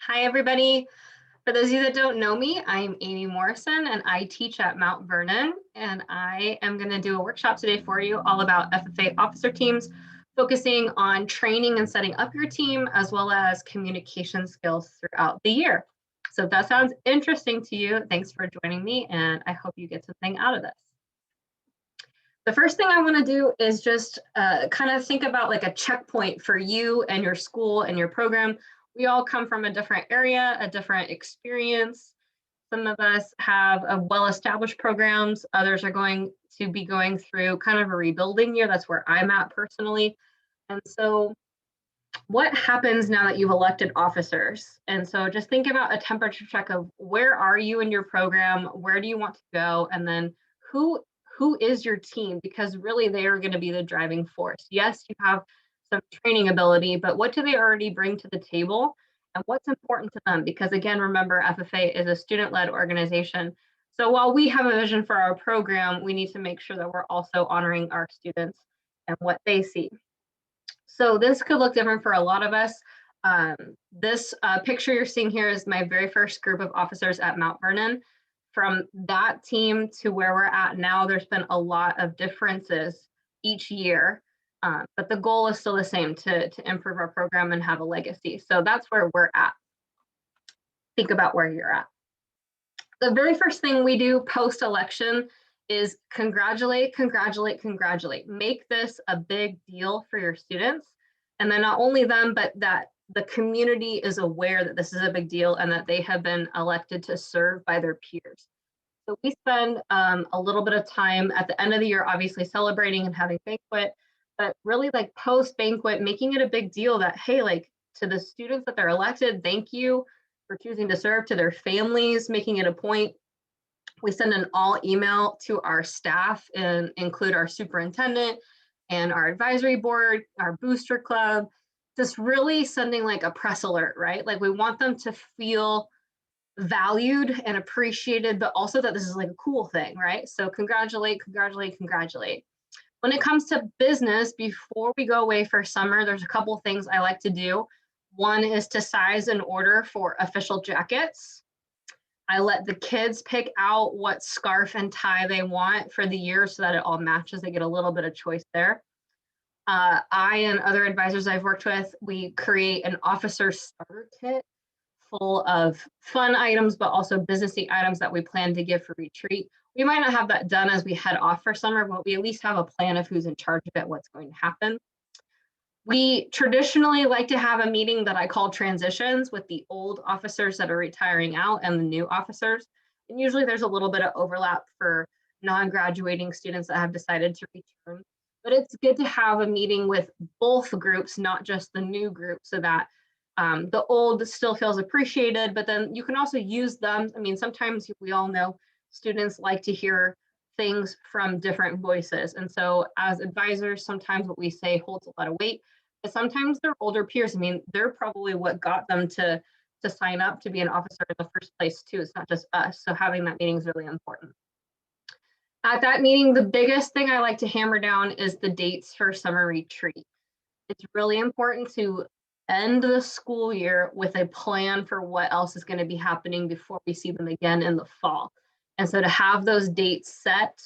Hi, everybody. For those of you that don't know me, I'm Amy Morrison and I teach at Mount Vernon. And I am going to do a workshop today for you all about FFA officer teams, focusing on training and setting up your team, as well as communication skills throughout the year. So if that sounds interesting to you, thanks for joining me, and I hope you get something out of this. The first thing I want to do is just kind of think about like a checkpoint for you and your school and your program. We all come from a different area, a different experience. Some of us have well-established programs. Others are going to be going through kind of a rebuilding year. That's where I'm at personally. And so what happens now that you've elected officers? And so just think about a temperature check of where are you in your program? Where do you want to go? And then who is your team? Because really they are going to be the driving force. Yes, you have some training ability, but what do they already bring to the table? And what's important to them? Because again, remember, FFA is a student-led organization. So while we have a vision for our program, we need to make sure that we're also honoring our students and what they see. So this could look different for a lot of us. This picture you're seeing here is my very first group of officers at Mount Vernon. From that team to where we're at now, there's been a lot of differences each year, but the goal is still the same, to improve our program and have a legacy. So that's where we're at. Think about where you're at. The very first thing we do post-election is congratulate, congratulate, congratulate. Make this a big deal for your students. And then not only them, but that the community is aware that this is a big deal and that they have been elected to serve by their peers. So we spend a little bit of time at the end of the year, obviously celebrating and having banquet, but really like post banquet, making it a big deal that, hey, like to the students that they're elected, thank you for choosing to serve, to their families, making it a point. We send an all email to our staff and include our superintendent and our advisory board, our booster club, just really sending like a press alert, right? Like we want them to feel valued and appreciated, but also that this is like a cool thing, right? So congratulate, congratulate, congratulate. When it comes to business, before we go away for summer, there's a couple things I like to do. One is to size and order for official jackets. I let the kids pick out what scarf and tie they want for the year so that it all matches. They get a little bit of choice there. I and other advisors I've worked with, we create an officer starter kit full of fun items, but also businessy items that we plan to give for retreat. We might not have that done as we head off for summer, but we at least have a plan of who's in charge of it, what's going to happen. We traditionally like to have a meeting that I call transitions with the old officers that are retiring out and the new officers. And usually there's a little bit of overlap for non-graduating students that have decided to return. But it's good to have a meeting with both groups, not just the new group, so that the old still feels appreciated, but then you can also use them. I mean, sometimes we all know students like to hear things from different voices. And so as advisors, sometimes what we say holds a lot of weight, but sometimes they're older peers. I mean, they're probably what got them to sign up to be an officer in the first place too. It's not just us. So having that meeting is really important. At that meeting, the biggest thing I like to hammer down is the dates for summer retreat. It's really important to end the school year with a plan for what else is going to be happening before we see them again in the fall. And so to have those dates set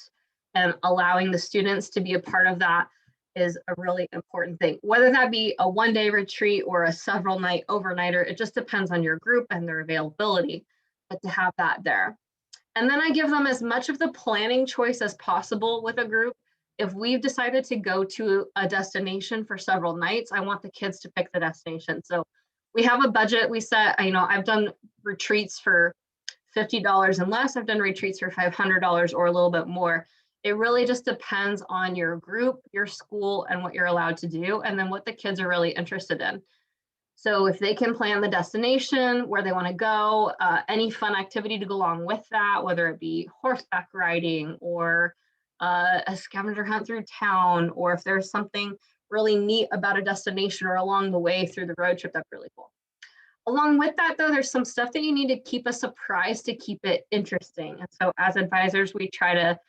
and allowing the students to be a part of that is a really important thing. Whether that be a one-day retreat or a several night overnighter, it just depends on your group and their availability, but to have that there. And then I give them as much of the planning choice as possible with a group. If we've decided to go to a destination for several nights, I want the kids to pick the destination. So we have a budget we set. I've done retreats for $50 and less. I've done retreats for $500 or a little bit more. It really just depends on your group, your school, and what you're allowed to do, and then what the kids are really interested in. So if they can plan the destination, where they want to go, any fun activity to go along with that, whether it be horseback riding or a scavenger hunt through town, or if there's something really neat about a destination or along the way through the road trip, that's really cool. Along with that, though, there's some stuff that you need to keep a surprise to keep it interesting. And so as advisors, we try to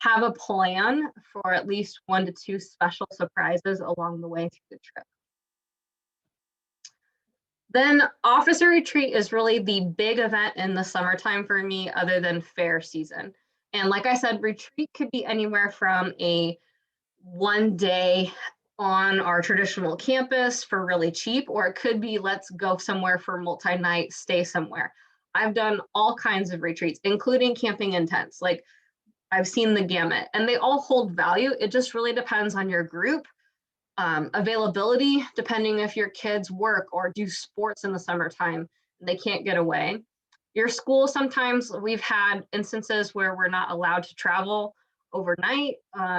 have a plan for at least 1 to 2 special surprises along the way through the trip. Then officer retreat is really the big event in the summertime for me, other than fair season. And like I said, retreat could be anywhere from a 1 day on our traditional campus for really cheap, or it could be let's go somewhere for multi-night, stay somewhere. I've done all kinds of retreats, including camping in tents. Like I've seen the gamut, and they all hold value. It just really depends on your group, availability, depending if your kids work or do sports in the summertime and they can't get away. Your school, sometimes we've had instances where we're not allowed to travel overnight.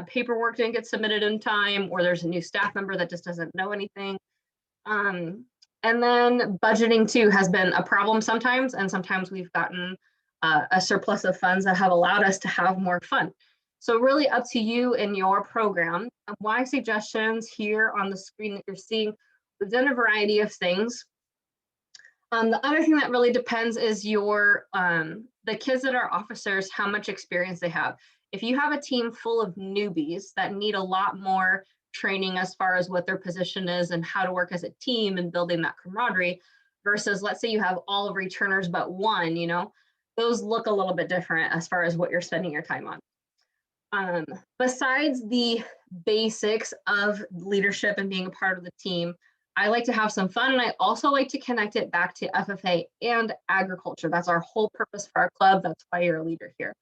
Paperwork didn't get submitted in time, or there's a new staff member that just doesn't know anything. Um, and then budgeting too has been a problem sometimes, and sometimes we've gotten a surplus of funds that have allowed us to have more fun. So really up to you and your program. My suggestions here on the screen that you're seeing, we've done a variety of things. The other thing that really depends is your the kids that are officers, how much experience they have. If you have a team full of newbies that need a lot more training as far as what their position is and how to work as a team and building that camaraderie, versus let's say you have all of returners but one, those look a little bit different as far as what you're spending your time on. Besides the basics of leadership and being a part of the team, I like to have some fun, and I also like to connect it back to FFA and agriculture. That's our whole purpose for our club. That's why you're a leader here.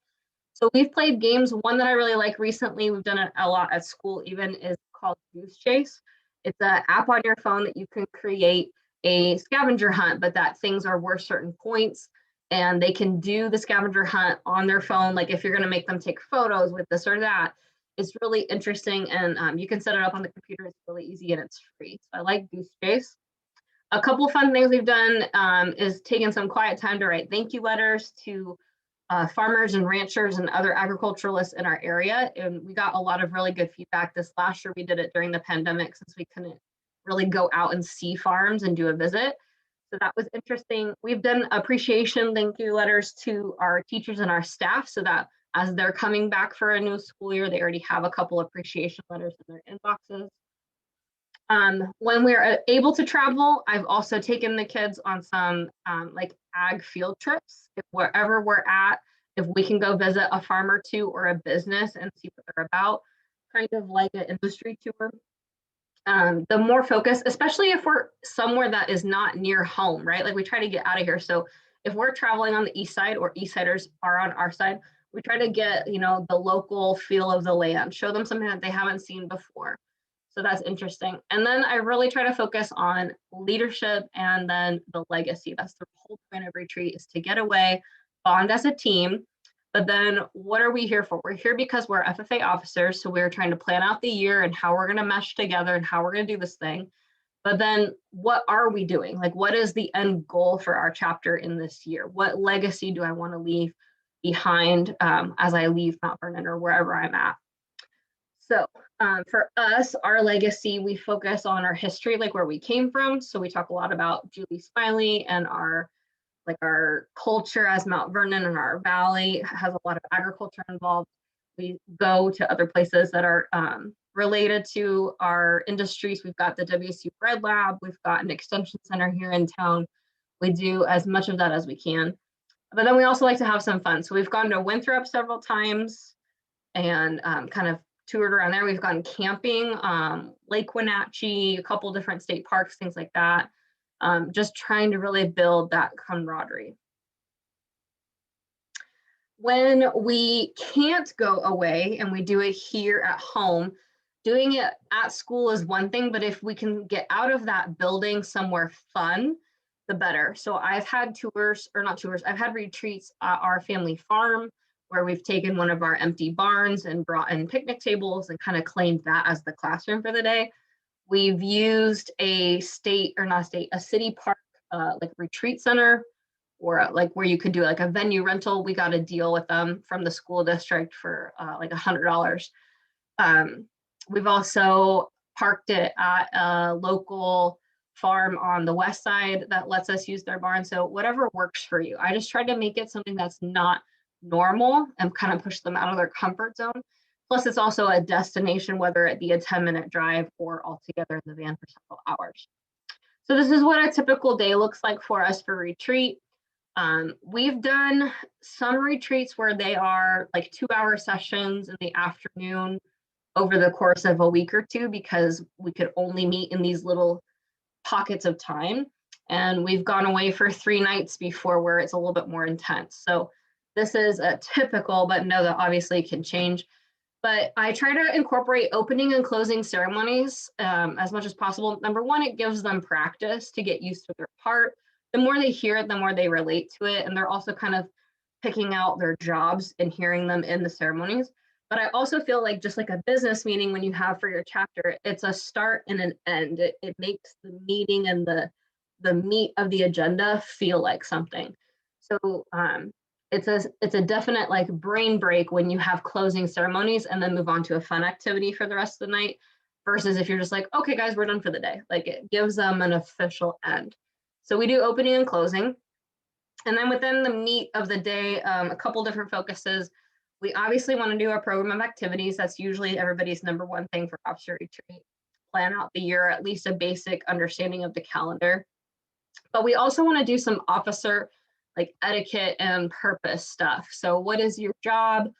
So we've played games. One that I really like recently, we've done it a lot at school even, is called Goose Chase. It's an app on your phone that you can create a scavenger hunt, but that things are worth certain points, and they can do the scavenger hunt on their phone. Like if you're going to make them take photos with this or that, it's really interesting, and you can set it up on the computer. It's really easy and it's free. So I like Goose Chase. A couple fun things we've done is taking some quiet time to write thank you letters to farmers and ranchers and other agriculturalists in our area. And we got a lot of really good feedback. This last year, we did it during the pandemic since we couldn't really go out and see farms and do a visit. So that was interesting. We've done appreciation thank you letters to our teachers and our staff, so that as they're coming back for a new school year, they already have a couple appreciation letters in their inboxes. When we're able to travel, I've also taken the kids on some like ag field trips. If wherever we're at, if we can go visit a farm or two or a business and see what they're about, kind of like an industry tour. The more focus, especially if we're somewhere that is not near home, right? Like we try to get out of here. So if we're traveling on the east side or east siders are on our side, we try to get, the local feel of the land, show them something that they haven't seen before. So that's interesting. And then I really try to focus on leadership and then the legacy. That's the whole point of retreat, is to get away, bond as a team. But then what are we here for? We're here because we're FFA officers. So we're trying to plan out the year and how we're going to mesh together and how we're going to do this thing. But then what are we doing? Like, what is the end goal for our chapter in this year? What legacy do I want to leave behind as I leave Mount Vernon or wherever I'm at? So for us, our legacy, we focus on our history, like where we came from. So we talk a lot about Julie Smiley and our culture as Mount Vernon, and our valley has a lot of agriculture involved. We go to other places that are related to our industries. We've got the WSU Bread Lab. We've got an extension center here in town. We do as much of that as we can. But then we also like to have some fun. So we've gone to Winthrop several times and kind of toured around there. We've gone camping, Lake Wenatchee, a couple different state parks, things like that. Just trying to really build that camaraderie. When we can't go away and we do it here at home, doing it at school is one thing, but if we can get out of that building somewhere fun, the better. So I've had I've had retreats at our family farm, where we've taken one of our empty barns and brought in picnic tables and kind of claimed that as the classroom for the day. We've used a city park, like retreat center, or like where you could do like a venue rental. We got a deal with them from the school district for like $100. We've also parked it at a local farm on the west side that lets us use their barn. So whatever works for you. I just tried to make it something that's not normal and kind of push them out of their comfort zone. Plus, it's also a destination, whether it be a 10-minute drive or altogether in the van for several hours. So this is what a typical day looks like for us for retreat. We've done some retreats where they are like 2-hour sessions in the afternoon over the course of a week or two, because we could only meet in these little pockets of time. And we've gone away for 3 nights before where it's a little bit more intense. So this is a typical, but know that obviously can change. But I try to incorporate opening and closing ceremonies as much as possible. Number one, it gives them practice to get used to their part. The more they hear it, the more they relate to it. And they're also kind of picking out their jobs and hearing them in the ceremonies. But I also feel like, just like a business meeting when you have for your chapter, it's a start and an end. It makes the meeting and the meat of the agenda feel like something. So it's a definite like brain break when you have closing ceremonies and then move on to a fun activity for the rest of the night, versus if you're just like, okay guys, we're done for the day. Like, it gives them an official end. So we do opening and closing. And then within the meat of the day, a couple different focuses. We obviously want to do a program of activities. That's usually everybody's number one thing for officer retreat. Plan out the year, at least a basic understanding of the calendar. But we also want to do some officer like etiquette and purpose stuff. So what is your job?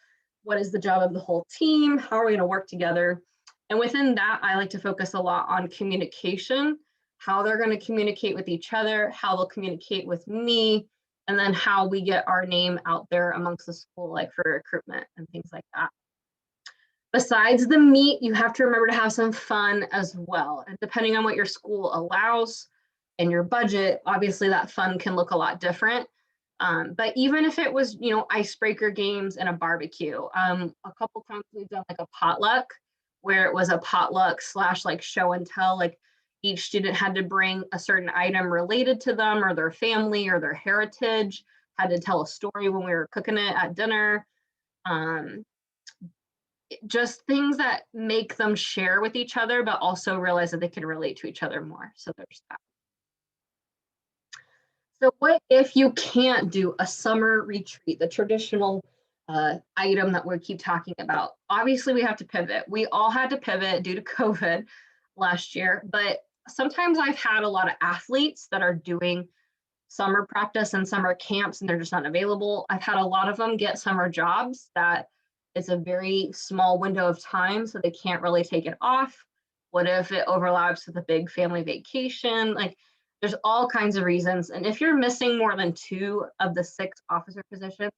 What is the job of the whole team? How are we going to work together? And within that, I like to focus a lot on communication, how they're going to communicate with each other, how they'll communicate with me, and then how we get our name out there amongst the school, like for recruitment and things like that. Besides the meat, you have to remember to have some fun as well. And depending on what your school allows and your budget, obviously that fun can look a lot different. But even if it was, icebreaker games and a barbecue, a couple times we've done like a potluck, where it was a potluck / like show and tell. Like, each student had to bring a certain item related to them or their family or their heritage, had to tell a story when we were cooking it at dinner. Just things that make them share with each other, but also realize that they can relate to each other more. So there's that. So what if you can't do a summer retreat, the traditional item that we keep talking about? Obviously, we have to pivot. We all had to pivot due to COVID last year, but sometimes I've had a lot of athletes that are doing summer practice and summer camps, and they're just not available. I've had a lot of them get summer jobs that it's a very small window of time, so they can't really take it off. What if it overlaps with a big family vacation? Like, there's all kinds of reasons. And if you're missing more than 2 of the 6 officer positions,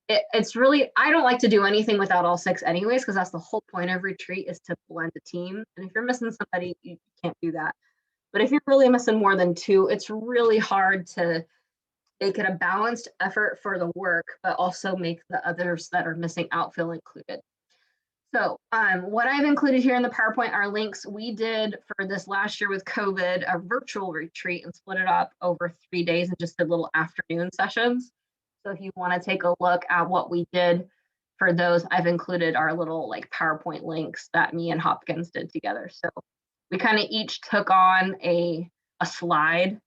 it's really, I don't like to do anything without all 6 anyways, because that's the whole point of retreat, is to blend a team. And if you're missing somebody, you can't do that. But if you're really missing more than 2, it's really hard to make it a balanced effort for the work, but also make the others that are missing out feel included. So what I've included here in the PowerPoint are links. We did for this last year with COVID, a virtual retreat, and split it up over 3 days and just did little afternoon sessions. So if you want to take a look at what we did for those, I've included our little like PowerPoint links that me and Hopkins did together. So we kind of each took on a slide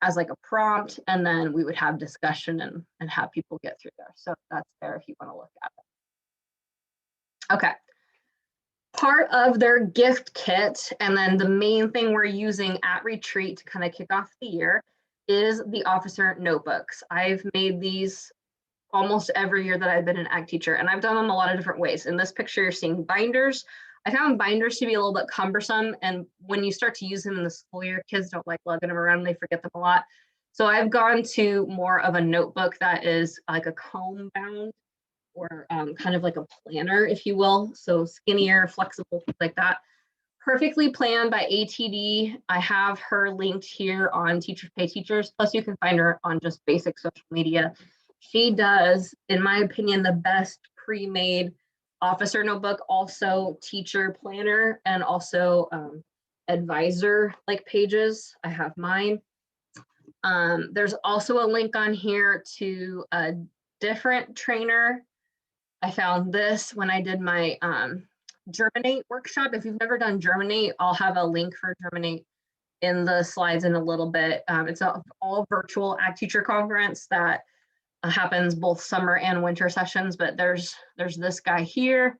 as like a prompt, and then we would have discussion and have people get through there. So that's there if you want to look at it. Okay. Part of their gift kit, and then the main thing we're using at retreat to kind of kick off the year, is the officer notebooks. I've made these almost every year that I've been an ag teacher, and I've done them a lot of different ways. In this picture, you're seeing binders. I found binders to be a little bit cumbersome, and when you start to use them in the school year, kids don't like lugging them around, they forget them a lot. So I've gone to more of a notebook that is like a comb bound, or kind of like a planner, if you will. So skinnier, flexible, things like that. Perfectly planned by ATD. I have her linked here on Teachers Pay Teachers, plus you can find her on just basic social media. She does, in my opinion, the best pre-made officer notebook, also teacher planner, and also advisor like pages. I have mine. There's also a link on here to a different trainer. I found this when I did my Germinate workshop. If you've never done Germinate, I'll have a link for Germinate in the slides in a little bit. It's an all virtual ag teacher conference that happens both summer and winter sessions, but there's this guy here.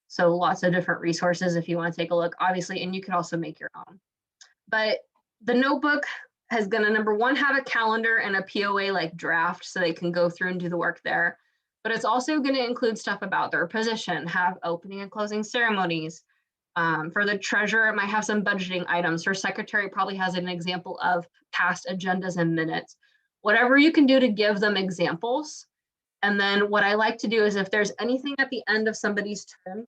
So lots of different resources if you want to take a look, obviously, and you can also make your own. But The notebook is going to, number one, have a calendar and a POA like draft so they can go through and do the work there. But it's also going to include stuff about their position, have opening and closing ceremonies. For the treasurer, it might have some budgeting items. Her secretary probably has an example of past agendas and minutes. Whatever you can do to give them examples. And then what I like to do is if there's anything at the end of somebody's term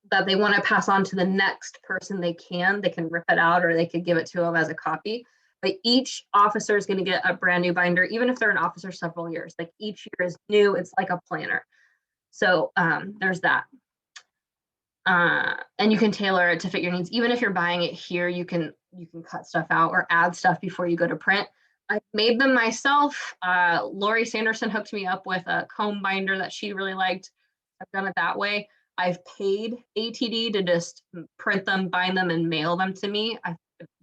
that they want to pass on to the next person, they can rip it out or they could give it to them as a copy. But each officer is going to get a brand new binder, even if they're an officer several years. Like each year is new. It's like a planner. So there's that. And you can tailor it to fit your needs. Even if you're buying it here, you can cut stuff out or add stuff before you go to print. I made them myself. Lori Sanderson hooked me up with a comb binder that she really liked. I've done it that way. I've paid ATD to just print them, bind them, and mail them to me. I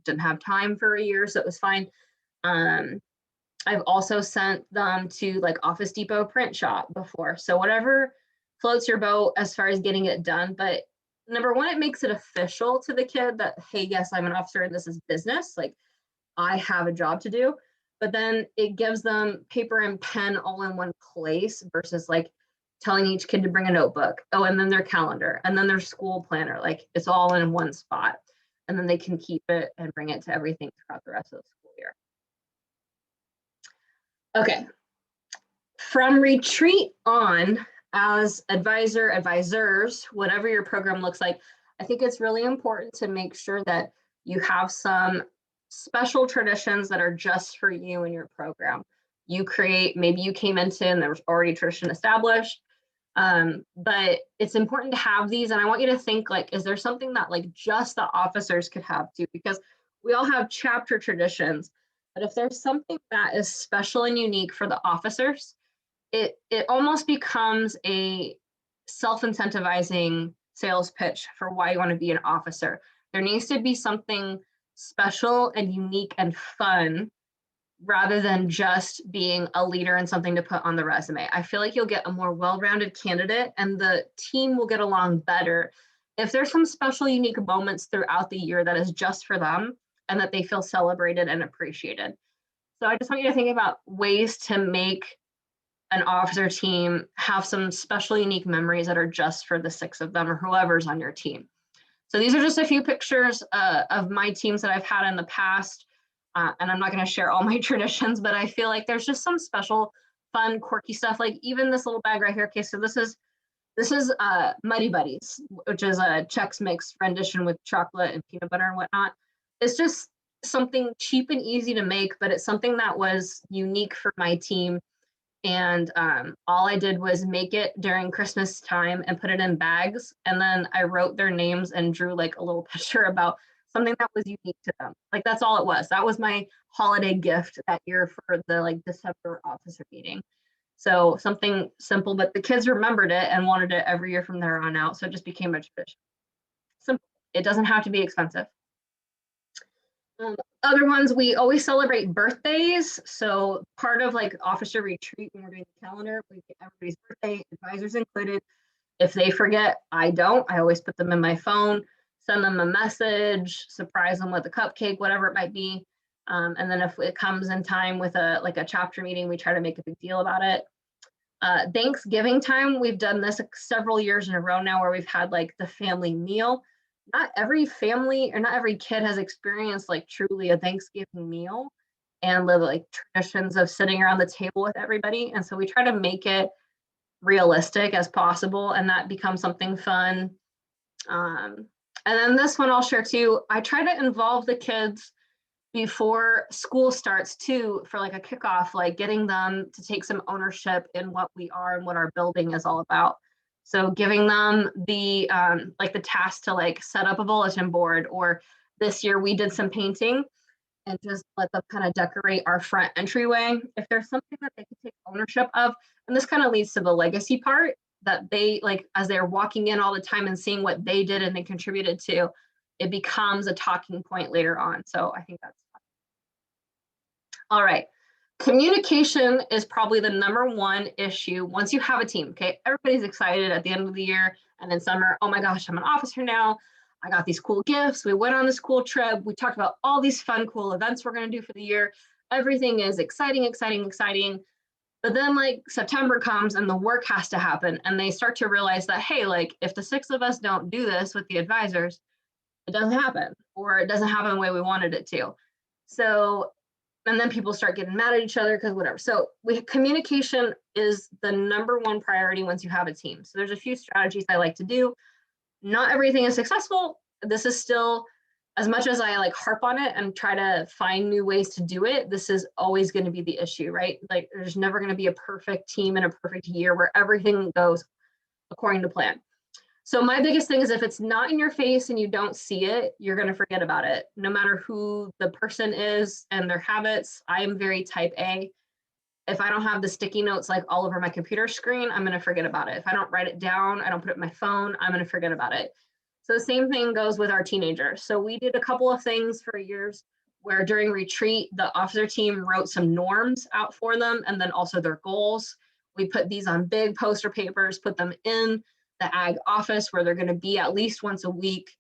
didn't have time for a year, so it was fine. I've also sent them to like Office Depot print shop before. So whatever floats your boat as far as getting it done. But number one, it makes it official to the kid that, hey, yes, I'm an officer and this is business. Like I have a job to do. But then it gives them paper and pen all in one place versus like telling each kid to bring a notebook. Oh, and then their calendar and then their school planner. Like it's all in one spot. And then they can keep it and bring it to everything throughout the rest of the school year. Okay. From retreat on, as advisor, advisors, whatever your program looks like, I think it's really important to make sure that you have some special traditions that are just for you and your program. You create, maybe you came into and there was already tradition established, but it's important to have these. And I want you to think like, is there something that like just the officers could have too? Because we all have chapter traditions, but if there's something that is special and unique for the officers, it almost becomes a self-incentivizing sales pitch for why you want to be an officer. There needs to be something special and unique and fun rather than just being a leader and something to put on the resume. I feel like you'll get a more well-rounded candidate and the team will get along better if there's some special, unique moments throughout the year that is just for them and that they feel celebrated and appreciated. So I just want you to think about ways to make an officer team have some special, unique memories that are just for the 6 of them or whoever's on your team. So these are just a few pictures of my teams that I've had in the past. And I'm not going to share all my traditions, but I feel like there's just some special, fun, quirky stuff. Like even this little bag right here. Okay, so this is Muddy Buddies, which is a Chex Mix rendition with chocolate and peanut butter and whatnot. It's just something cheap and easy to make, but it's something that was unique for my team. And all I did was make it during Christmas time and put it in bags. And then I wrote their names and drew like a little picture about something that was unique to them. Like that's all it was. That was my holiday gift that year for the like December officer meeting. So something simple, but the kids remembered it and wanted it every year from there on out. So it just became a tradition. Simple. It doesn't have to be expensive. Other ones, we always celebrate birthdays. So part of like officer retreat, when we're doing the calendar, we get everybody's birthday, advisors included. If they forget, I don't. I always put them in my phone, send them a message, surprise them with a cupcake, whatever it might be. And then if it comes in time with a chapter meeting, we try to make a big deal about it. Thanksgiving time, we've done this several years in a row now where we've had like the family meal. Not every family or not every kid has experienced like truly a Thanksgiving meal and the like traditions of sitting around the table with everybody. And so we try to make it realistic as possible, and that becomes something fun. And then this one I'll share too. I try to involve the kids before school starts too, for like a kickoff, like getting them to take some ownership in what we are and what our building is all about. So giving them the like the task to like set up a bulletin board, or this year we did some painting and just let them kind of decorate our front entryway. If there's something that they can take ownership of, and this kind of leads to the legacy part, that they like as they're walking in all the time and seeing what they did and they contributed to, it becomes a talking point later on. So I think that's fun. All right. Communication is probably the #1 issue once you have a team. Okay, everybody's excited at the end of the year and in summer. Oh my gosh, I'm an officer now. I got these cool gifts. We went on this cool trip. We talked about all these fun, cool events we're going to do for the year. Everything is exciting, exciting, exciting. But then like September comes and the work has to happen. And they start to realize that, hey, like if the 6 of us don't do this with the advisors, it doesn't happen, or it doesn't happen the way we wanted it to. So, and then people start getting mad at each other because whatever. So communication is the #1 priority once you have a team. So there's a few strategies I like to do. Not everything is successful. This is still, as much as I like harp on it and try to find new ways to do it, this is always going to be the issue, right? Like there's never going to be a perfect team in a perfect year where everything goes according to plan. So my biggest thing is if it's not in your face and you don't see it, you're going to forget about it. No matter who the person is and their habits, I am very type A. If I don't have the sticky notes like all over my computer screen, I'm going to forget about it. If I don't write it down, I don't put it in my phone, I'm going to forget about it. So the same thing goes with our teenagers. So we did a couple of things for years where during retreat, the officer team wrote some norms out for them and then also their goals. We put these on big poster papers, put them in the ag office where they're going to be at least once a week.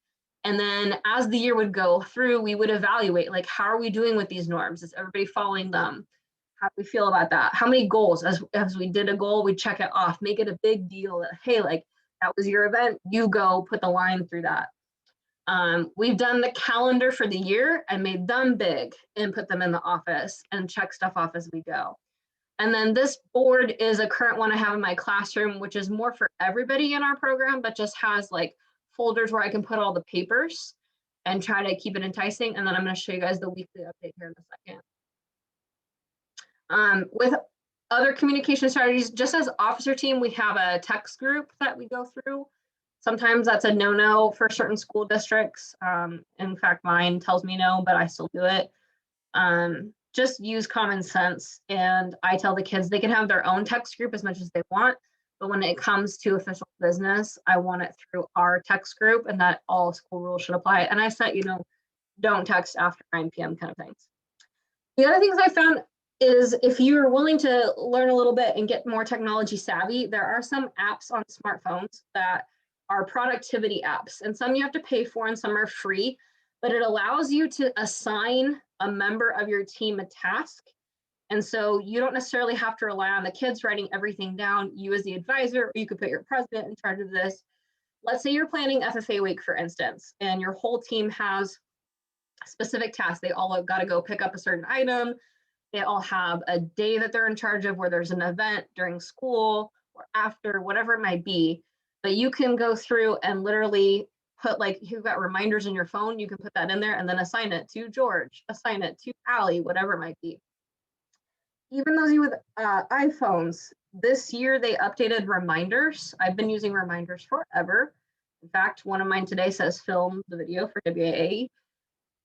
And then as the year would go through, we would evaluate like, how are we doing with these norms? Is everybody following them? How do we feel about that? How many goals? As we did a goal, we check it off, make it a big deal that, hey, like that was your event, you go put the line through that. We've done the calendar for the year and made them big and put them in the office and check stuff off as we go. And then this board is a current one I have in my classroom, which is more for everybody in our program, but just has like folders where I can put all the papers and try to keep it enticing. And then I'm going to show you guys the weekly update here in a second. With other communication strategies, just as officer team, we have a text group that we go through. Sometimes that's a no-no for certain school districts. In fact, mine tells me no, but I still do it. Just use common sense. And I tell the kids they can have their own text group as much as they want. But when it comes to official business, I want it through our text group and that all school rules should apply. And I said, don't text after 9 p.m. kind of things. The other things I found is if you're willing to learn a little bit and get more technology savvy, there are some apps on smartphones that are productivity apps. And some you have to pay for and some are free, but it allows you to assign a member of your team a task. And so you don't necessarily have to rely on the kids writing everything down. You as the advisor, or you could put your president in charge of this. Let's say you're planning FFA week, for instance, and your whole team has specific tasks. They all got to go pick up a certain item. They all have a day that they're in charge of where there's an event during school or after, whatever it might be. But you can go through and literally put, like, you've got reminders in your phone, you can put that in there and then assign it to George, assign it to Allie, whatever it might be. Even those of you with iPhones, this year they updated reminders. I've been using reminders forever. In fact, one of mine today says film the video for WAA.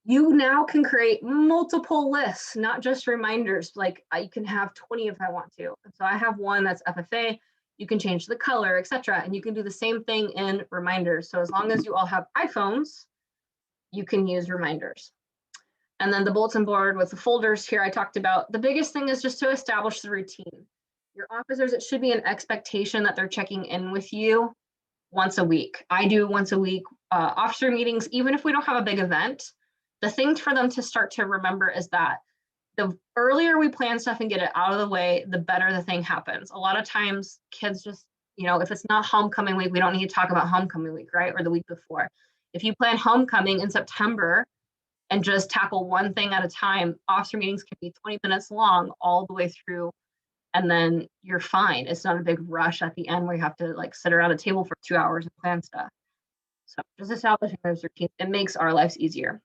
You now can create multiple lists, not just reminders. Like I can have 20 if I want to. So I have one that's FFA. You can change the color, etc. And you can do the same thing in reminders. So as long as you all have iPhones, you can use reminders. And then the bulletin board with the folders here I talked about. The biggest thing is just to establish the routine. Your officers, it should be an expectation that they're checking in with you once a week. I do once a week officer meetings, even if we don't have a big event. The thing for them to start to remember is that the earlier we plan stuff and get it out of the way, the better the thing happens. A lot of times kids just, if it's not homecoming week, we don't need to talk about homecoming week, right? Or the week before. If you plan homecoming in September and just tackle one thing at a time, officer meetings can be 20 minutes long all the way through, and then you're fine. It's not a big rush at the end where you have to like sit around a table for 2 hours and plan stuff. So just establishing those routines, it makes our lives easier.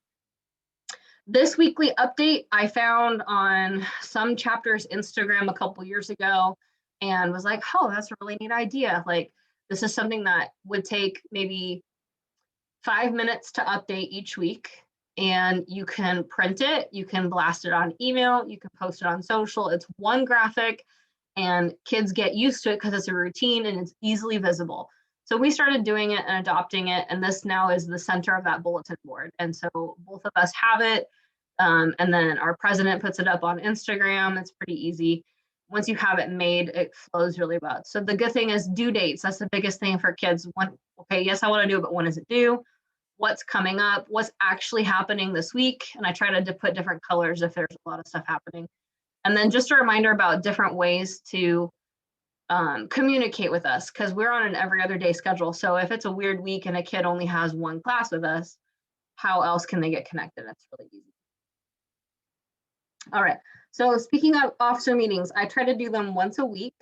This weekly update I found on some chapter's Instagram a couple years ago and was like, oh, that's a really neat idea. Like this is something that would take maybe 5 minutes to update each week. And you can print it, you can blast it on email, you can post it on social. It's one graphic and kids get used to it because it's a routine and it's easily visible. So we started doing it and adopting it, and this now is the center of that bulletin board. And so both of us have it, and then our president puts it up on Instagram. It's pretty easy. Once you have it made, it flows really well. So the good thing is due dates. That's the biggest thing for kids. Okay, yes, I want to do it, but when is it due? what's coming up, what's actually happening this week. And I try to put different colors if there's a lot of stuff happening. And then just a reminder about different ways to communicate with us, because we're on an every other day schedule. So if it's a weird week and a kid only has one class with us, how else can they get connected? It's really easy. All right. So speaking of officer meetings, I try to do them once a week.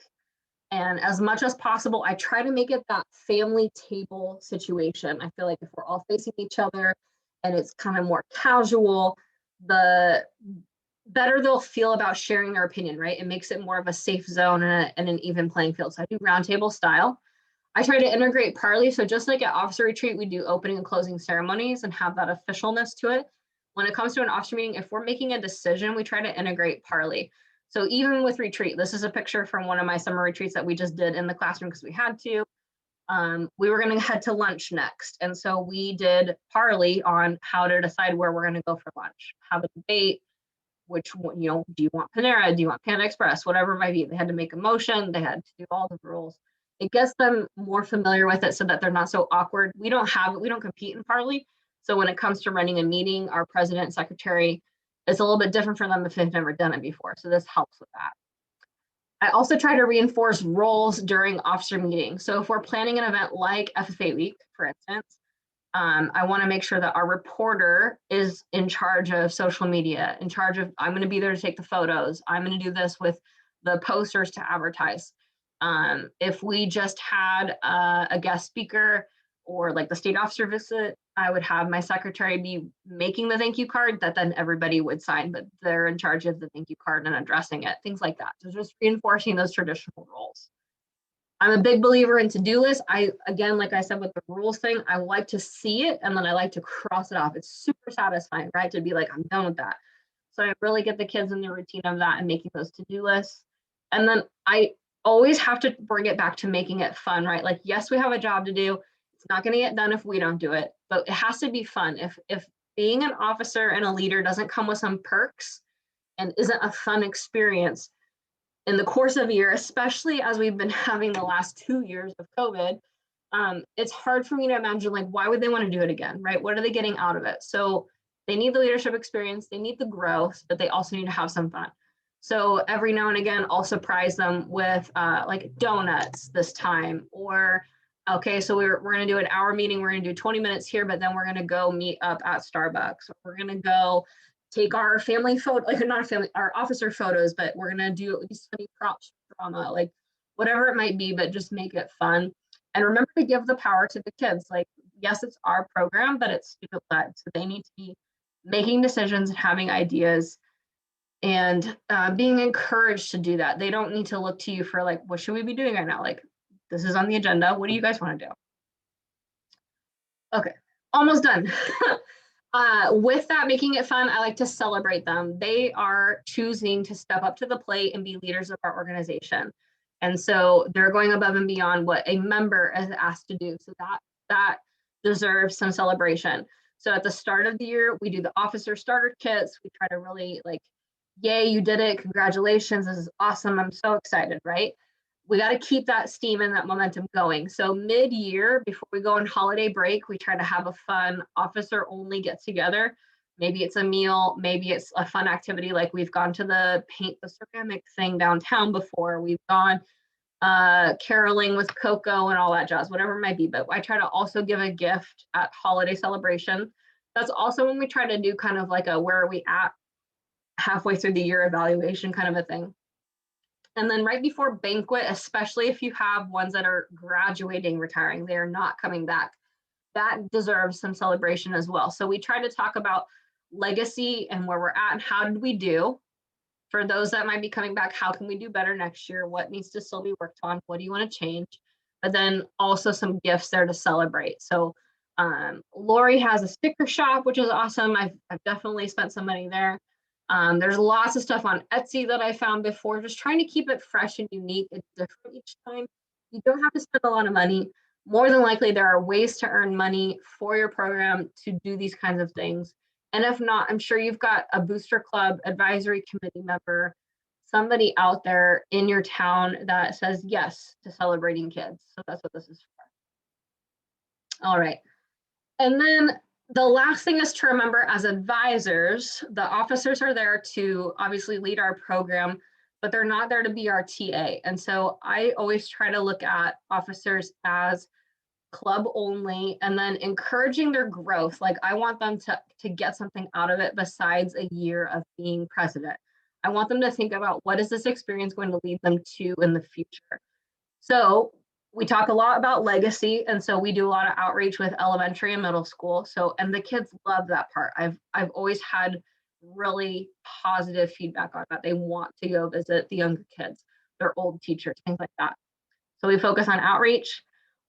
And as much as possible, I try to make it that family table situation. I feel like if we're all facing each other and it's kind of more casual, the better they'll feel about sharing their opinion, right? It makes it more of a safe zone and an even playing field. So I do roundtable style. I try to integrate parley. So just like at officer retreat, we do opening and closing ceremonies and have that officialness to it. When it comes to an officer meeting, if we're making a decision, we try to integrate parley. So even with retreat, this is a picture from one of my summer retreats that we just did in the classroom because we had to. We were going to head to lunch next. And so we did parley on how to decide where we're going to go for lunch, have a debate, which, you know, do you want Panera? Do you want Panda Express? Whatever it might be. They had to make a motion. They had to do all the rules. It gets them more familiar with it so that they're not so awkward. We don't compete in parley. So when it comes to running a meeting, our president, secretary, it's a little bit different for them if they've never done it before. So this helps with that. I also try to reinforce roles during officer meetings. So if we're planning an event like FFA week, for instance, I want to make sure that our reporter is in charge of social media, in charge of, I'm going to be there to take the photos. I'm going to do this with the posters to advertise. If we just had a guest speaker or like the state officer visit, I would have my secretary be making the thank you card that then everybody would sign, but they're in charge of the thank you card and addressing it, things like that. So just reinforcing those traditional roles. I'm a big believer in to-do lists. Again, like I said with the rules thing, I like to see it and then I like to cross it off. It's super satisfying, right? To be like, I'm done with that. So I really get the kids in the routine of that and making those to-do lists. And then I always have to bring it back to making it fun, right? Like, yes, we have a job to do. It's not going to get done if we don't do it, but it has to be fun. If being an officer and a leader doesn't come with some perks and isn't a fun experience, in the course of a year, especially as we've been having the last 2 years of COVID, it's hard for me to imagine, like, why would they want to do it again, right? What are they getting out of it? So they need the leadership experience, they need the growth, but they also need to have some fun. So every now and again, I'll surprise them with like donuts this time, or, okay, so we're going to do an hour meeting, we're going to do 20 minutes here, but then we're going to go meet up at Starbucks, or we're going to go take our family photo, like not family, our officer photos, but we're gonna do at least funny props, drama, like whatever it might be, but just make it fun. And remember to give the power to the kids. Like, yes, it's our program, but it's student led, so they need to be making decisions and having ideas and being encouraged to do that. They don't need to look to you for like, what should we be doing right now? Like, this is on the agenda. What do you guys want to do? Okay, almost done. With that, making it fun, I like to celebrate them. They are choosing to step up to the plate and be leaders of our organization. And so they're going above and beyond what a member is asked to do. So that deserves some celebration. So at the start of the year, we do the officer starter kits. We try to really like, yay, you did it. Congratulations. This is awesome. I'm so excited, right? We got to keep that steam and that momentum going. So mid-year, before we go on holiday break, we try to have a fun officer only get together. Maybe it's a meal, maybe it's a fun activity, like we've gone to the paint the ceramic thing downtown before. We've gone caroling with Coco and all that jazz, whatever it might be. But I try to also give a gift at holiday celebration. That's also when we try to do kind of like a where are we at halfway through the year evaluation kind of a thing. And then right before banquet, especially if you have ones that are graduating, retiring, they are not coming back, that deserves some celebration as well. So we try to talk about legacy and where we're at and how did we do. For those that might be coming back, how can we do better next year? What needs to still be worked on? What do you want to change? But then also some gifts there to celebrate. So Lori has a sticker shop, which is awesome. I've definitely spent some money there. There's lots of stuff on Etsy that I found before, just trying to keep it fresh and unique and different each time. You don't have to spend a lot of money. More than likely, there are ways to earn money for your program to do these kinds of things. And if not, I'm sure you've got a booster club advisory committee member, somebody out there in your town that says yes to celebrating kids. So that's what this is for. All right. And then The last thing is to remember, as advisors, the officers are there to obviously lead our program, but they're not there to be our TA. And so I always try to look at officers as club only, and then encouraging their growth. Like, I want them to get something out of it besides a year of being president. I want them to think about, what is this experience going to lead them to in the future? So we talk a lot about legacy, and so we do a lot of outreach with elementary and middle school. So, and the kids love that part. I've always had really positive feedback on that. They want to go visit the younger kids, their old teachers, things like that. So we focus on outreach.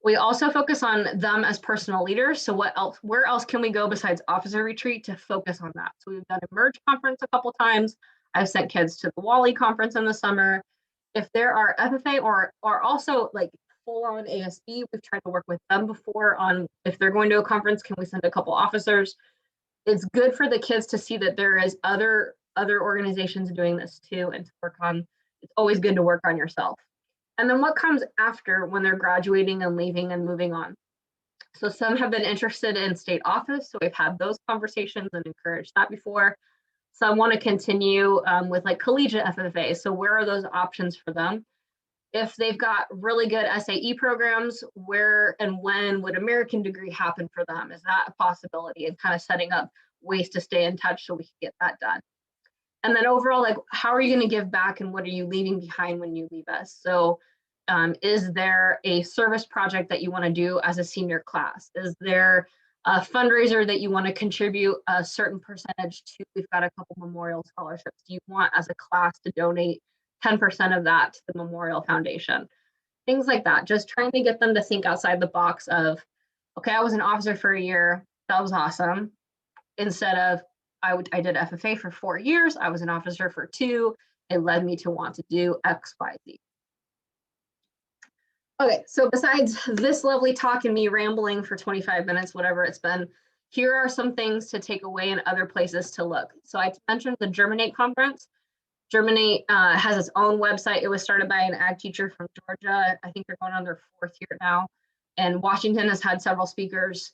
We also focus on them as personal leaders. So what else, where else can we go besides officer retreat to focus on that? So we've done a merge conference a couple times. I've sent kids to the Wally conference in the summer. If there are FFA or also like full on ASB, we've tried to work with them before on, if they're going to a conference, can we send a couple officers? It's good for the kids to see that there is other organizations doing this too, and to work on, it's always good to work on yourself. And then what comes after, when they're graduating and leaving and moving on? So some have been interested in state office. So we've had those conversations and encouraged that before. Some want to continue with like collegiate FFA. So where are those options for them? If they've got really good SAE programs, where and when would American degree happen for them? Is that a possibility? And kind of setting up ways to stay in touch so we can get that done. And then overall, like, how are you going to give back, and what are you leaving behind when you leave us? So is there a service project that you want to do as a senior class? Is there a fundraiser that you want to contribute a certain percentage to? We've got a couple memorial scholarships. Do you want, as a class, to donate 10% of that to the Memorial Foundation? Things like that. Just trying to get them to think outside the box of, okay, I was an officer for a year. That was awesome. Instead of, I did FFA for 4 years. I was an officer for 2. It led me to want to do X, Y, Z. Okay, so besides this lovely talk and me rambling for 25 minutes, whatever it's been, here are some things to take away and other places to look. So I mentioned the Germinate conference. Germinate has its own website. It was started by an ag teacher from Georgia. I think they're going on their 4th year now. And Washington has had several speakers,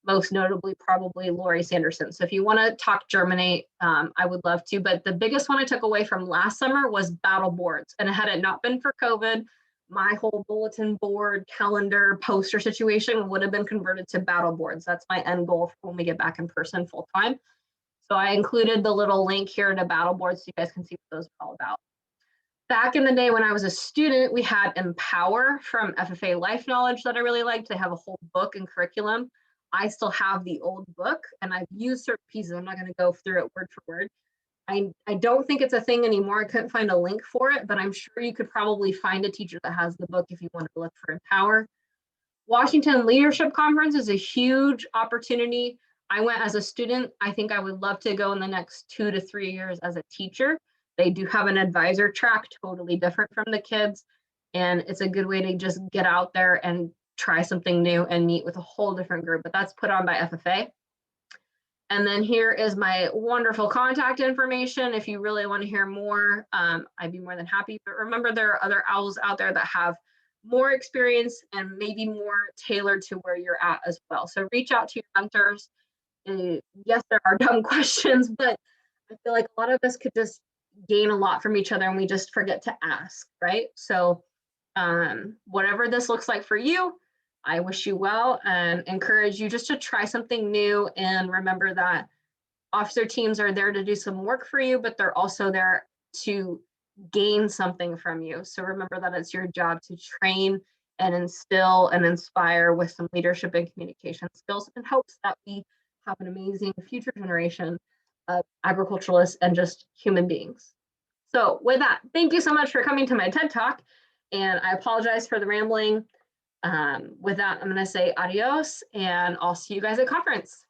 most notably probably Lori Sanderson. So if you want to talk Germinate, I would love to. But the biggest one I took away from last summer was battle boards. And had it not been for COVID, my whole bulletin board, calendar, poster situation would have been converted to battle boards. That's my end goal when we get back in person full time. So I included the little link here to battle boards so you guys can see what those are all about. Back in the day when I was a student, we had Empower from FFA Life Knowledge that I really liked. They have a whole book and curriculum. I still have the old book, and I've used certain pieces. I'm not going to go through it word for word. I don't think it's a thing anymore. I couldn't find a link for it, but I'm sure you could probably find a teacher that has the book if you wanted to look for Empower. Washington Leadership Conference is a huge opportunity. I went as a student. I think I would love to go in the next 2 to 3 years as a teacher. They do have an advisor track, totally different from the kids. And it's a good way to just get out there and try something new and meet with a whole different group. But that's put on by FFA. And then here is my wonderful contact information. If you really want to hear more, I'd be more than happy. But remember, there are other owls out there that have more experience and maybe more tailored to where you're at as well. So reach out to your mentors. Yes, there are dumb questions, but I feel like a lot of us could just gain a lot from each other and we just forget to ask, right? So whatever this looks like for you, I wish you well and encourage you just to try something new. And remember that officer teams are there to do some work for you, but they're also there to gain something from you. So remember that it's your job to train and instill and inspire with some leadership and communication skills, in hopes that we have an amazing future generation of agriculturalists and just human beings. So with that, thank you so much for coming to my TED Talk. And I apologize for the rambling. With that, I'm going to say adios, and I'll see you guys at conference.